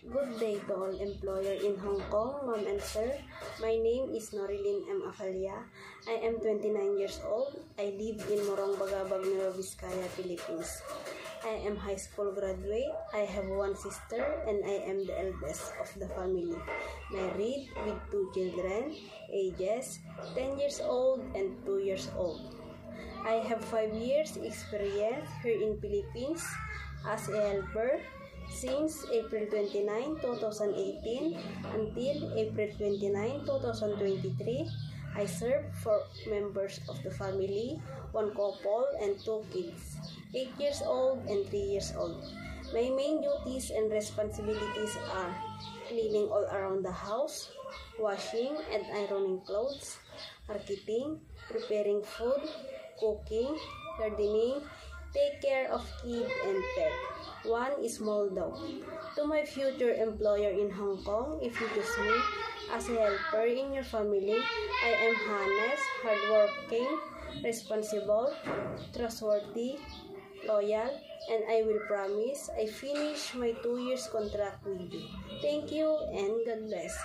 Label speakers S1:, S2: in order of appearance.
S1: Good day to all employer in Hong Kong, ma'am and sir. My name is Norilyn M. Acalia. I am 29 years old. I live in Morong Bagabag, Nueva Vizcaya, Philippines. I am high school graduate. I have one sister and I am the eldest of the family. Married with 2 children, ages 10 years old and 2 years old. I have 5 years experience here in Philippines as a helper since April 29, 2018 until April 29, 2023. I serve 4 members of the family, 1 couple and 2 kids, 8 years old and 3 years old. My main duties and responsibilities are cleaning all around the house, washing and ironing clothes, marketing, preparing food, cooking, gardening, take care of kid and pet. 1 small dog. To my future employer in Hong Kong, if you choose me as a helper in your family, I am honest, hardworking, responsible, trustworthy, loyal, and I will promise I finish my 2 years contract with you. Thank you and God bless.